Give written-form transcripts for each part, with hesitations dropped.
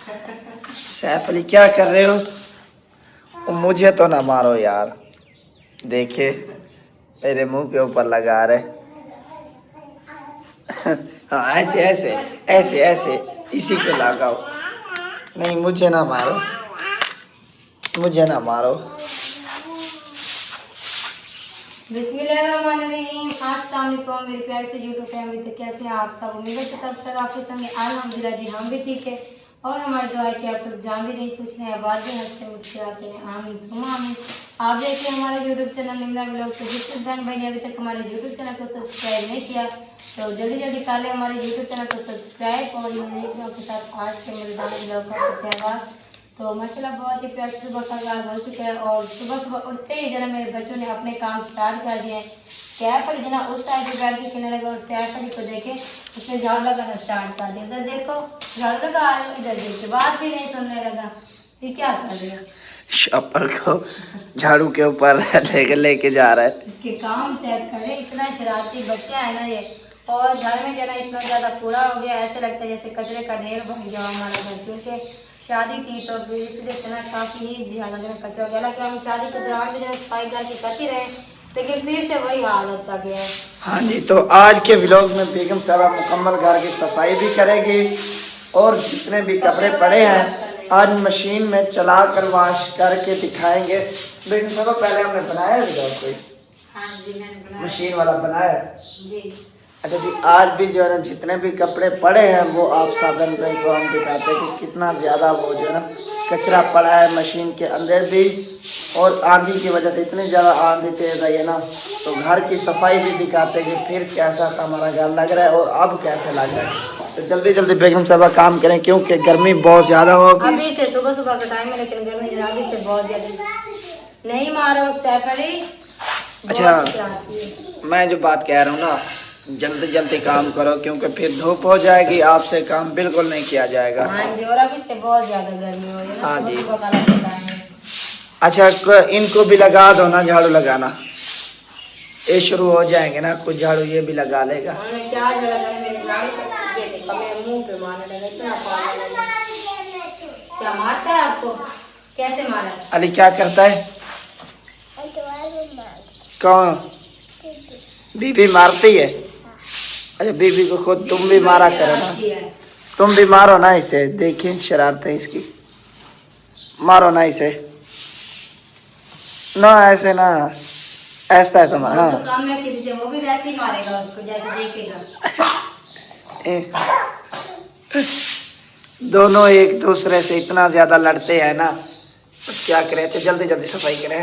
सैफ अली क्या कर रहे हो? मुझे तो ना मारो यार। देखे मेरे मुंह के ऊपर लगा रहे। हाँ ऐसे ऐसे ऐसे ऐसे इसी को लगाओ। नहीं मुझे ना मारो, मुझे ना मारो। बिस्मिल्लाहिर्रहमानिर्रहीम। अस्सलाम वालेकुम मेरे प्यारे से यूट्यूब फैमिली। तो कैसे हैं आप सब? उम्मीद है कि सब सर आपके संगे अल्हम्दुलिल्लाह जी हम भी ठीक है। और हमारी दुआ है कि आप सब जान भी नहीं खुश हैं, आबाद भी हंसते मुस्कुराते हैं। आमीन सुमा आमीन। आप देखिए हमारा यूट्यूब चैनल निम्रा व्लॉग। तो जिस बहन भाई ने अभी तक हमारे यूट्यूब चैनल को सब्सक्राइब नहीं किया तो जल्दी जल्दी कर ले हमारे यूट्यूब चैनल को सब्सक्राइब। और आपके साथ आज के मजेदार व्लॉग का आगाज। तो माशाल्लाह बहुत ही प्यार सुबह का आगाज हो चुका है। और सुबह सुबह उठते ही जना मेरे बच्चों ने अपने काम स्टार्ट कर दिए हैं। सैफ अली जना उस साइड पे बैठ के खेलने लगा और सैफ अली को देखे उसने झाड़ू लगाना स्टार्ट कर दिया। इधर देखो झाड़ू लगा, इधर देखो बात भी नहीं सुनने लगा। ये क्या कर रहे हो? शॉपर को झाड़ू के ऊपर लेके जा रहा है। इसके काम चेक करे, इतना शरारती बच्चा है ना ये। और घर में जना इतना ज्यादा कूड़ा हो गया, ऐसे लगता है जैसे कचरे का ढेर बन गया हमारा घर। क्योंकि शादी थी तो फिर इसलिए इतना काफी ही ज्यादा जना कचरा हो गया कि हम शादी के दौरान भी जना सफाई करके करती रहे, लेकिन फिर से वही हाल होता गया है। हाँ जी, तो आज के व्लॉग में बेगम साहब मुकम्मल घर की सफाई भी करेगी और जितने भी कपड़े पड़े हैं आज मशीन में चला कर वाश करके दिखाएंगे। बेगम साहब पहले हमने बनाया व्लॉग कोई? हाँ जी मैंने बनाया। मशीन वाला बनाया जी। अच्छा जी। आज भी जो है ना जितने भी कपड़े पड़े हैं वो आप साधन भाई को हम दिखाते हैं कि कितना ज़्यादा वो जो है ना कचरा पड़ा है मशीन के अंदर भी। और आंधी की वजह से इतनी ज़्यादा आंधी तेज आई है ना, तो घर की सफाई भी दिखाते हैं कि फिर कैसा हमारा घर लग रहा है और अब कैसे लग रहा है। तो जल्दी जल्दी बेगम साहब काम करें क्योंकि गर्मी बहुत ज़्यादा होगी। अभी से सुबह सुबह का टाइम है लेकिन गर्मी जनाबी से बहुत ज्यादा। नहीं मारो सैफ अली। अच्छा मैं जो बात कह रहा हूँ ना, जल्दी जल्दी काम करो क्योंकि फिर धूप हो जाएगी, आपसे काम बिल्कुल नहीं किया जाएगा। हाँ जी, और अभी से बहुत ज्यादा गर्मी हो रही है। हाँ जी। सुबह का टाइम है। अच्छा इनको भी लगा दो ना झाड़ू लगाना, ये शुरू हो जाएंगे ना कुछ झाड़ू ये भी लगा लेगा। क्या लगा मेरे मुंह पे मारने लगा, इतना पागल है। क्या मारता है आपको? कैसे मारा? अली क्या करता है? कौन? बीबी मारती है? अच्छा बीबी को खुद तुम भी मारा करो ना, तुम भी मारो ना इसे। देखिए शरारतें इसकी, मारो ना इसे ना, ऐसे ना, ऐसा है तुम्हारा। हाँ काम में किसी से वो भी वैसे ही मारेगा उसको जैसे देखेगा। दोनों एक दूसरे से इतना ज्यादा लड़ते हैं ना, तो क्या करें। तो जल्दी जल्दी सफाई करें।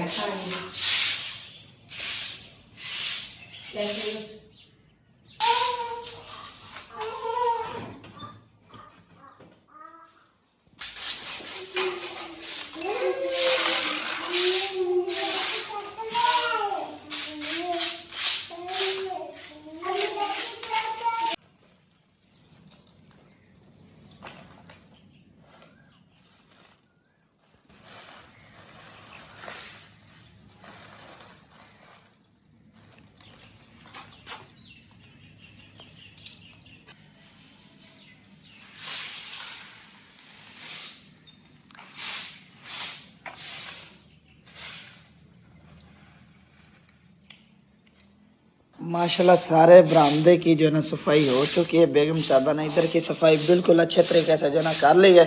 माशाल्लाह सारे बरामदे की जो है ना सफाई हो चुकी है। बेगम साहबा ने इधर की सफाई बिल्कुल अच्छे तरीके से जो है ना कर ली है।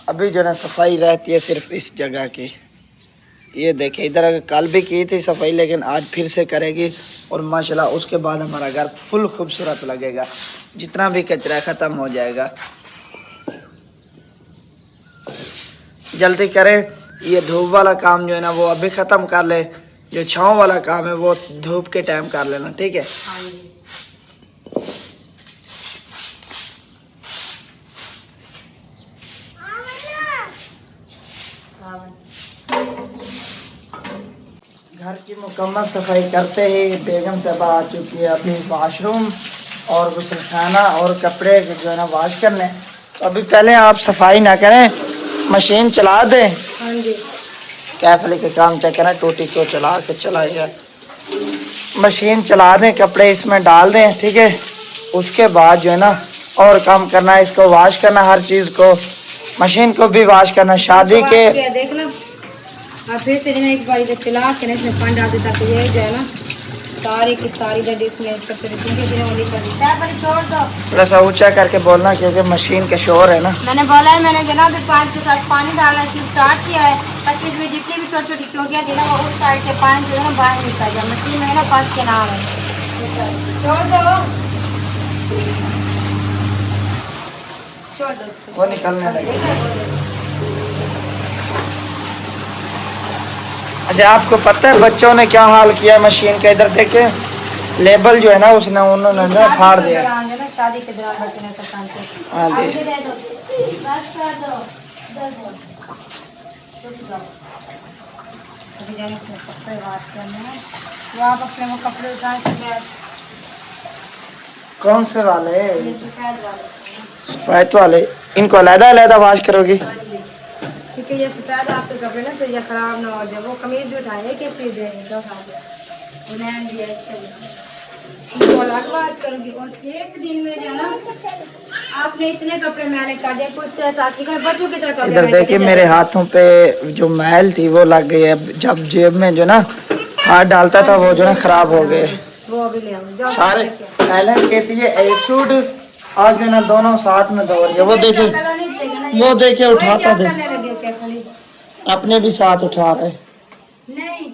अभी जो है ना सफाई रहती है सिर्फ इस जगह की। ये देखे इधर कल भी की थी सफाई लेकिन आज फिर से करेगी और माशाल्लाह उसके बाद हमारा घर फुल खूबसूरत लगेगा, जितना भी कचरा ख़त्म हो जाएगा। जल्दी करें, ये धूप वाला काम जो है ना वो अभी ख़त्म कर ले, जो छाँव वाला काम है वो धूप के टाइम कर लेना, ठीक है? घर की मुकम्मल सफाई करते ही बेगम साहबा आ चुकी है अभी वॉशरूम और गुस्लखाना और कपड़े जो है ना वॉश करने। तो अभी पहले आप सफाई ना करें, मशीन चला दें। हाँ जी। कैफली के काम चेक करें, टूटी को चला के चलाइए, मशीन चला दें, कपड़े इसमें डाल दें, ठीक है? उसके बाद जो है ना और काम करना है, इसको वॉश करना हर चीज़ को। मशीन को भी वॉश करना शादी के। देखना और फिर से एक बार इधर चला के इसमें पानी डाल देता तो ये जो है ना सारी की सारी दर्द इसमें छोड़ दो। थोड़ा सा ऊंचा करके बोलना क्योंकि मशीन का शोर है ना। मैंने बोला है, मैंने जनाब पाइप के साथ पानी डालना स्टार्ट किया है ताकि इसमें जितनी भी छोटी छोटी चोटियाँ थी ना वो उस साइड से पानी जो है ना बाहर निकल जाए। मशीन में ना फंस के नाम है। छोड़ दो छोड़ दो वो निकलने लगे। अच्छा आपको पता है बच्चों ने क्या हाल किया मशीन का? इधर देखे लेबल जो है ना उसने उन्होंने फाड़ दिया। शादी के दौरान बच्चे ने कपड़े वाश करने हैं तो आप अपने वो कपड़े उठाए सफेद। कौन से वाले? ये सफेद वाले। सफेद वाले इनको अलग अलग वाश करोगी? क्योंकि ये सफेद आपके कपड़े ना फिर ये खराब ना हो जाए। वो कमीज भी उठाए एक चीज देंगे दो अलग बात करूंगी। और एक दिन में जो ना आपने इतने कपड़े मैले कर दिए कुछ बच्चों की तरह। इधर देखिए मेरे हाथों पे जो मैल थी वो लग गई है। जब जेब में जो ना हाथ डालता था वो जो ना खराब हो गए। वो अभी ले आऊं सारे पहले कहती है एक सूट आज जो ना दोनों साथ में दो रही है। वो देखिए उठाता थे अपने भी साथ उठा रहे। नहीं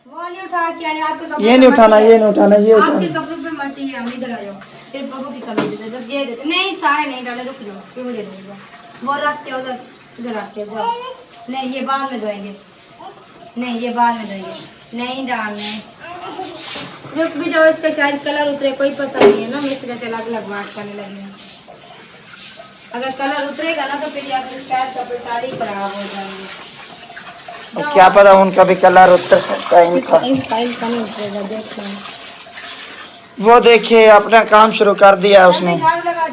वो नहीं उठा के आपके ये नहीं उठाना ये नहीं उठाना ये आपके कपड़ों पे मल्टी है। हम इधर आ जाओ सिर्फ बबू की कमी देते बस ये देते नहीं सारे नहीं डाले रुक जाओ क्यों मुझे देंगे वो रखते उधर इधर रखते जाओ। नहीं ये बाद में धोएंगे नहीं ये बाद में धोएंगे नहीं डालने रुक भी जाओ। इसका शायद कलर उतरे कोई पता नहीं है ना मिस्त्री से अलग अलग वाश करने लगे हैं। अगर कलर उतरेगा ना तो फिर आपके शायद कपड़े सारे ही खराब हो जाएंगे। क्या पता उनका भी कलर उतर सकता है इनका नहीं उतरेगा देख लो। वो देखिए अपना काम शुरू कर दिया उसने। झाड़ू लगाओ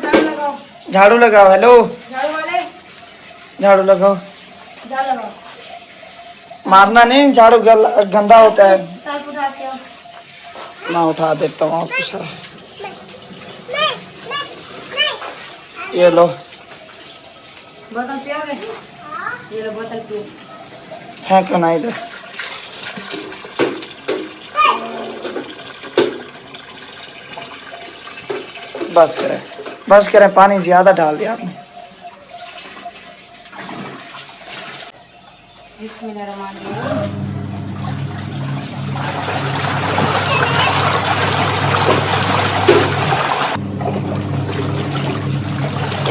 झाड़ू लगाओ। हेलो झाड़ू वाले झाड़ू लगाओ। झाड़ू लगाओ मारना नहीं झाड़ू गंदा होता है। सर्फ उठा के आओ। मैं उठा देता हूँ आपको सर। ये लो बोतल पियोगे? ये लो बोतल पियो। है क्यों ना इधर बस करें पानी ज्यादा डाल दिया आपने।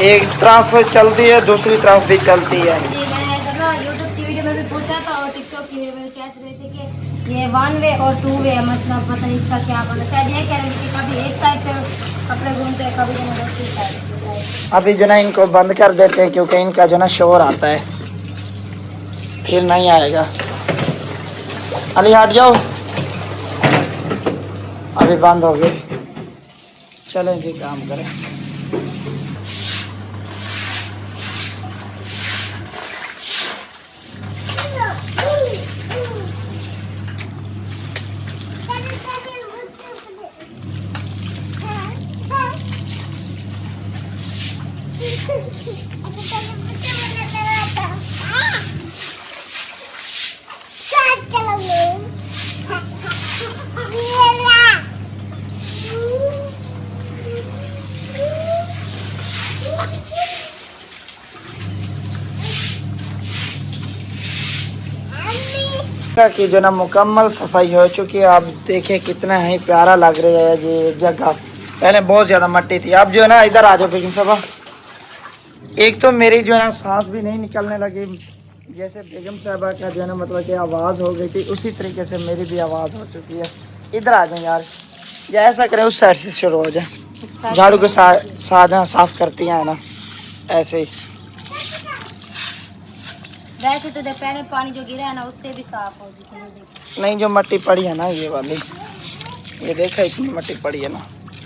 एक तरफ चलती है दूसरी तरफ भी चलती है। यूट्यूब की वीडियो में भी पूछा था और टिकटॉक की वीडियो में कह रहे थे कि ये 1 वे और 2 वे मतलब पता नहीं इसका क्या पता। शायद ये कह रहे थे कि कभी एक साइड पे कपड़े घूमते हैं कभी दूसरी साइड। अभी जो ना इनको बंद कर देते हैं क्योंकि इनका जो ना शोर आता है फिर नहीं आएगा। अली हट जाओ अभी बंद हो गए। चलें जी काम करें। की जो ना मुकम्मल सफाई हो चुकी है। आप देखें कितना ही प्यारा लग रहा है ये जगह। पहले बहुत ज़्यादा मिट्टी थी। अब जो है ना इधर आ जाओ बेगम साहबा। एक तो मेरी जो है ना सांस भी नहीं निकलने लगी। जैसे बेगम साहबा का जो है ना मतलब कि आवाज़ हो गई थी उसी तरीके से मेरी भी आवाज़ हो चुकी है। इधर आ जाए यार या ऐसा करें उस साइड से शुरू हो जाए। झाड़ू के साथ साफ करती हैं ना ऐसे ही। वैसे तो दोपहर में पानी जो गिरा है ना उससे भी साफ हो जाती। नहीं जो मिट्टी पड़ी है ना ये वाली ये देखा इतनी मिट्टी पड़ी है ना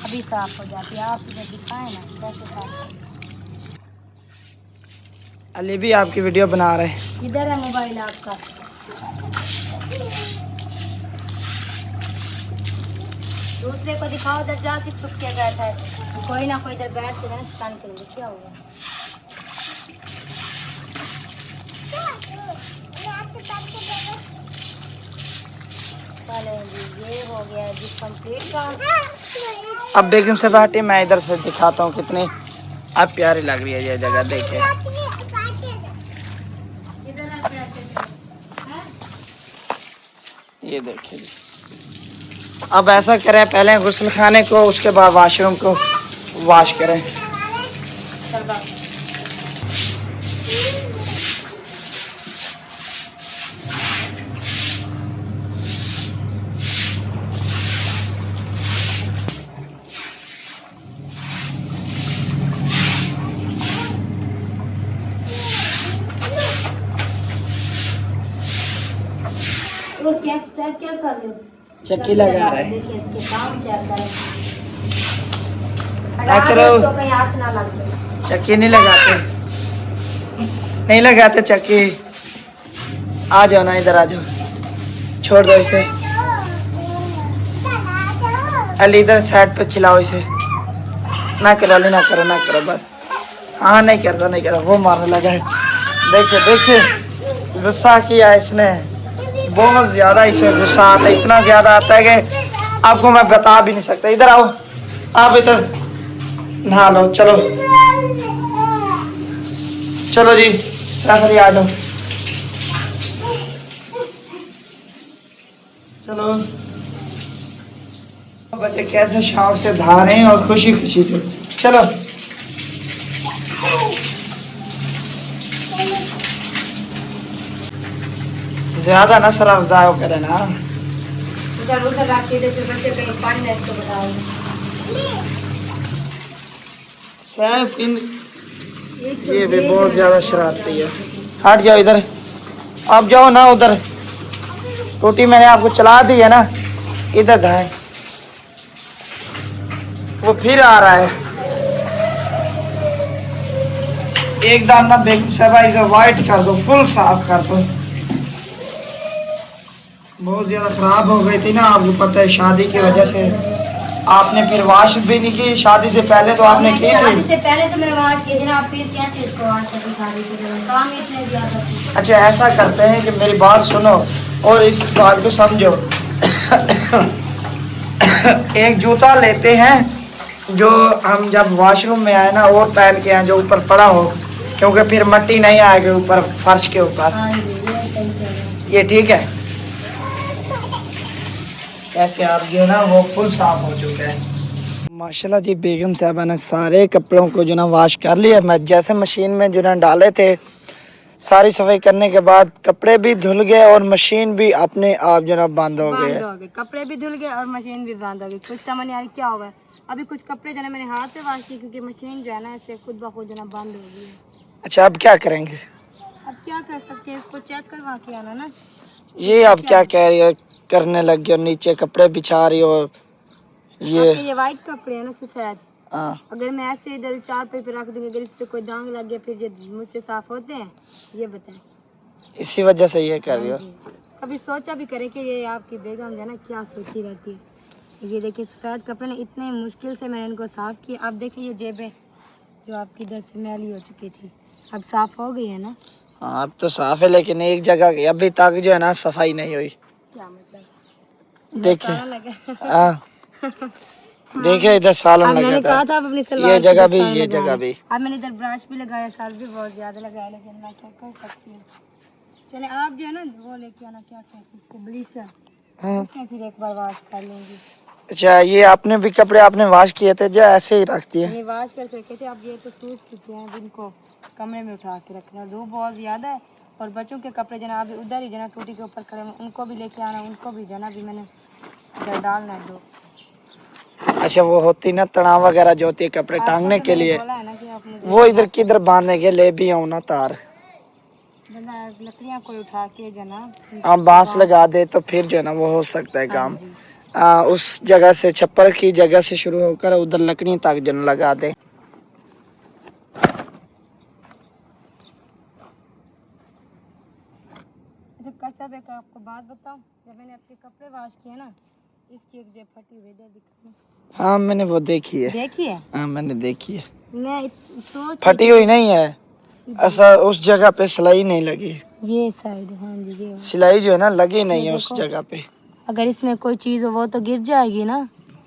अभी साफ हो जाती है। आप इधर दिखाएं ना कैसे साफ। अली भी आपकी वीडियो बना रहे हैं। इधर है मोबाइल आपका। दूसरे को दिखाओ उधर जाके छुप के बैठा है कोई ना कोई इधर बैठ के ना स्टैंड करेंगे क्या होगा। चलें जी, ये हो गया जी कंप्लीट काम। अब बेगम से बाटी मैं इधर से दिखाता हूँ कितनी अब प्यारी लग रही है ये जगह, देखिए। इधर आ के अच्छे से, हैं? ये देखिए जी। अब ऐसा करें, पहले गुस्ल खाने को, उसके बाद वॉशरूम को वॉश करें। चल बात। वो क्या कर रहे हो? चक्की लगा रहे हैं। देखिए इसके काम चल रहा है। क्या करो? तो कहीं आग ना लग जाए। चक्की नहीं लगाते, नहीं लगाते चक्की। आ जाओ ना, इधर आ जाओ, छोड़ दो इसे। अली इधर साइड पे खिलाओ इसे। ना करो अली, ना करो, ना करो बस। हाँ नहीं करता, नहीं करता, वो मारने लगा है। देखिए देखिए, गुस्सा किया इसने, बहुत ज्यादा इसे गुस्सा आता है, इतना ज्यादा आता है कि आपको मैं बता भी नहीं सकता। इधर आओ, आप इधर नहा लो, चलो चलो जी, साखरी आ जाओ, चलो। बच्चे कैसे शौक से नहा रहे हैं और खुशी खुशी से, चलो। ज्यादा ना सर अफजाओ करे ना। उधर उधर रख के दे, फिर बच्चे कहीं पानी में इसको बताओ। सैफ इन तो ये भी बहुत ज्यादा शरारती है। हट जाओ इधर, आप जाओ ना उधर। टूटी मैंने आपको चला दी है ना, इधर धाए। वो फिर आ रहा है एकदम ना। बेगम साहबा इधर वाइट कर दो, फुल साफ कर दो। बहुत ज्यादा खराब हो गई थी ना, आपको पता है, शादी की वजह से। आपने फिर वाश भी नहीं की, शादी से पहले तो आपने की शादी थी। से पहले तो मैंने वाश की थी ना, आप फिर कैसे इसको वाश करके शादी की थी? काम ही इतने ज्यादा थे। अच्छा ऐसा करते हैं कि मेरी बात सुनो और इस बात को समझो। एक जूता लेते हैं जो हम जब वॉशरूम में आए ना वो पहन के आए, जो ऊपर पड़ा हो, क्योंकि फिर मिट्टी नहीं आएगी ऊपर फर्श के ऊपर। हाँ जी, ये सही कह रहे हैं। ये ठीक है। ऐसे आप जो है ना वो फुल साफ हो चुके हैं माशाल्लाह जी। बेगम साहबा ने सारे कपड़ों को जो ना वॉश कर लिया। मैं जैसे मशीन में जो ना डाले थे, सारी सफाई करने के बाद कपड़े भी धुल गए और मशीन भी अपने आप जो ना बंद हो गए। कपड़े भी धुल गए और मशीन भी बंद हो गई। कुछ समझ नहीं आ रही क्या होगा। अभी कुछ कपड़े जो है मैंने हाथ पे वॉश किए, क्योंकि मशीन जो है ना ऐसे खुद ब खुद जो ना बंद हो गई है। अच्छा अब क्या करेंगे? अब क्या कर सकते हैं, इसको चेक करवा के आना ना। ये आप क्या कह रही हो, करने लग गई हो, नीचे कपड़े बिछा रही हो? ये वाइट कपड़े हैं ना, सफेद। हाँ। अगर मैं ऐसे इधर चार पे रख दूंगी, अगर इस पे कोई दाग लग गया, फिर ये मुझसे साफ होते हैं? ये बताएं। इसी वजह से ये कर रही हो? कभी सोचा भी करे कि ये आपकी बेगम जो है ना क्या सोचती रहती है। ये देखिए सफेद कपड़े ना, इतने मुश्किल से मैंने इनको साफ किया। अब देखिए ये जेबें जो आपकी इधर से मैली हो चुकी थी, अब साफ हो गई है ना। हाँ अब तो साफ है, लेकिन एक जगह की अभी तक जो है ना सफाई नहीं हुई। क्या मतलब? देखिए हाँ। देखिए इधर सालन लगा मैंने था। कहा था आप अपनी सलवार ये जगह भी, सालन ये लगा जगह लें। भी। अब मैंने इधर ब्रश भी लगाया, साल भी बहुत ज्यादा लगाया, लेकिन मैं क्या कर सकती हूँ। चले आप जो है ना वो लेके आना, क्या कहते हैं इसको, ब्लीचर। हाँ। उसमें फिर एक बार वॉश कर लेंगी। अच्छा ये आपने भी कपड़े आपने वॉश किए थे जो ऐसे ही रखती है? नहीं वॉश करके रखे थे। अब ये तो सूख चुके हैं, अब इनको कमरे में उठा के रखना। धूप बहुत ज्यादा है और बच्चों के कपड़े जना अभी उधर ही जना टूटी के ऊपर खड़े हैं, उनको भी लेके आना, उनको भी जना भी मैंने इधर डालना है दो। अच्छा वो होती ना तनाव वगैरह जो होती है कपड़े टांगने के लिए, बोला है ना कि आप मुझे वो इधर किधर बांधने के ले भी आऊँ ना तार? लकड़ियाँ कोई उठा के जना आप बांस लगा दे तो फिर जो है ना वो हो सकता है काम। उस जगह से, छप्पर की जगह से शुरू होकर उधर लकड़ी तक जो लगा दे। साहब एक आपको बात बताऊं, जब मैंने आपके कपड़े वॉश किए ना, इसकी एक जेब फटी हुई है, दिखाऊं? हाँ मैंने वो देखी है। देखी है? हाँ मैंने देखी है। मैं सोच फटी हुई नहीं है, ऐसा उस जगह पे सिलाई नहीं लगी। ये साइड, हाँ जी, ये सिलाई जो है ना लगी नहीं है उस जगह पे। अगर इसमें कोई चीज़ हो वो तो गिर जाएगी ना।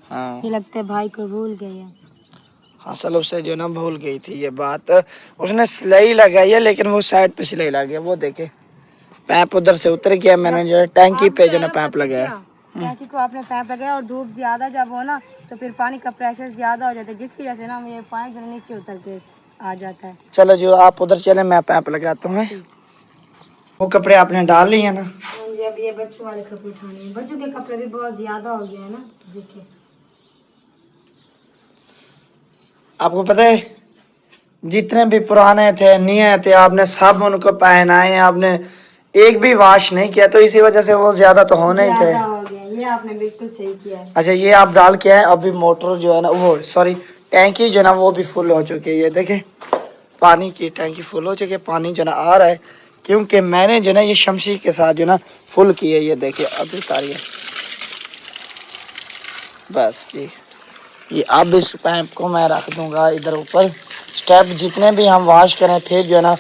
हाँ ये लगता है भाई को भूल गई है। असल उससे जो ना भूल गई थी ये बात। उसने सिलाई लगाई है लेकिन वो साइड पे सिलाई लग गया, वो देखे पैप उधर से उतर गया। मैंने जो है टैंकी पे जो ना पैप लगाया। टैंकी को आपने पैप लगाया और धूप ज्यादा जब हो ना तो फिर पानी का प्रेशर ज्यादा हो जाता है, जिसकी वजह से ना ये पानी जो नीचे उतर के आ जाता है। चलो जो आप उधर चले, मैं पैप लगाता हूँ। वो कपड़े आपने डाल लिए ना? हाँ जी, अब ये बच्चों वाले कपड़े उठाने हैं। बच्चों के कपड़े भी बहुत ज्यादा हो गए हैं ना, देखिए। आपको पता है जितने भी पुराने थे नए थे आपने सब उनको पहनाए, आपने एक भी वॉश नहीं किया, तो इसी वजह से वो ज्यादा तो होने ही थे। ज्यादा हो गया, ये आपने बिल्कुल सही किया है। अच्छा ये आप डाल के आए, अभी मोटर जो है ना वो सॉरी टैंकी जो है ना वो भी फुल हो चुकी है। ये देखे पानी की टैंकी फुल हो चुकी है, पानी जो ना आ रहा है क्योंकि मैंने जो ना ये शमशी के साथ जो ना फुल की है। ये देखिए अभी उतारिए बस ये अब इस पाइप को मैं रख दूंगा इधर ऊपर। स्टेप जितने भी हम वॉश करें फिर जो है ना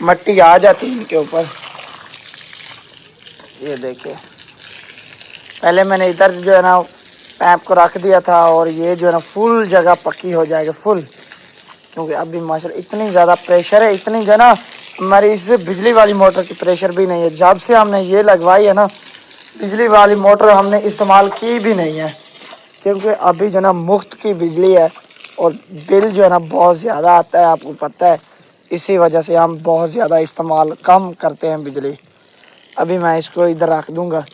मट्टी आ जाती है इनके ऊपर। ये देखिए पहले मैंने इधर जो है ना पाइप को रख दिया था और ये जो है ना फुल जगह पक्की हो जाएगा फुल, क्योंकि अभी माशाल्लाह इतनी ज़्यादा प्रेशर है, इतनी जो है ना हमारी इस बिजली वाली मोटर की प्रेशर भी नहीं है। जब से हमने ये लगवाई है ना बिजली वाली मोटर हमने इस्तेमाल की भी नहीं है, क्योंकि अभी जो ना मुफ्त की बिजली है और बिल जो है ना बहुत ज़्यादा आता है, आपको पता है। इसी वजह से हम बहुत ज़्यादा इस्तेमाल कम करते हैं बिजली। अभी मैं इसको इधर रख दूंगा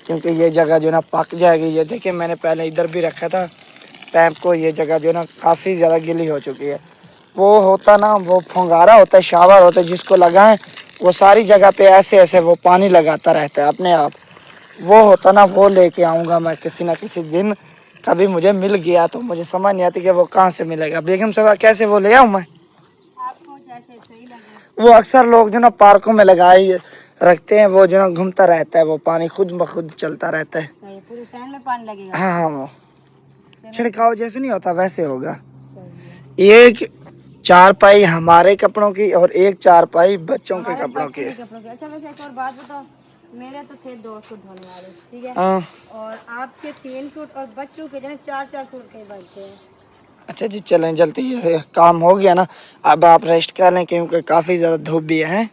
क्योंकि ये जगह जो ना पक जाएगी। ये देखिए मैंने पहले इधर भी रखा था पैप को, ये जगह जो ना काफ़ी ज़्यादा गीली हो चुकी है। वो होता ना वो फंगारा होता है, शावर होता है, जिसको लगाएं वो सारी जगह पे ऐसे ऐसे वो पानी लगाता रहता है अपने आप। वो होता ना वो लेके आऊँगा मैं किसी ना किसी दिन। कभी मुझे मिल गया तो मुझे समझ नहीं आती कि वो कहाँ से मिलेगा। बेगम साहब कैसे वो ले आऊँ मैं? आपको जैसे सही लगे। वो अक्सर लोग जो ना पार्कों में लगाए रखते हैं, वो जो ना घूमता रहता है, वो पानी खुद ब खुद चलता रहता है। सही, पूरे फैन में पानी लगेगा। हाँ हाँ वो छिड़काव जैसे नहीं होता वैसे होगा। सही है। एक चारपाई हमारे कपड़ों की और एक चारपाई बच्चों के कपड़ों की। अच्छा वैसे एक और बात बताओ, मेरे तो थे 2 सूट धोने वाले, ठीक है, हाँ और आपके 3 सूट और बच्चों के जो है 4-4 सूट कई बनते हैं। अच्छा जी चलें जल्दी, ये काम हो गया ना अब आप रेस्ट कर लें क्योंकि काफ़ी ज़्यादा धूप भी है।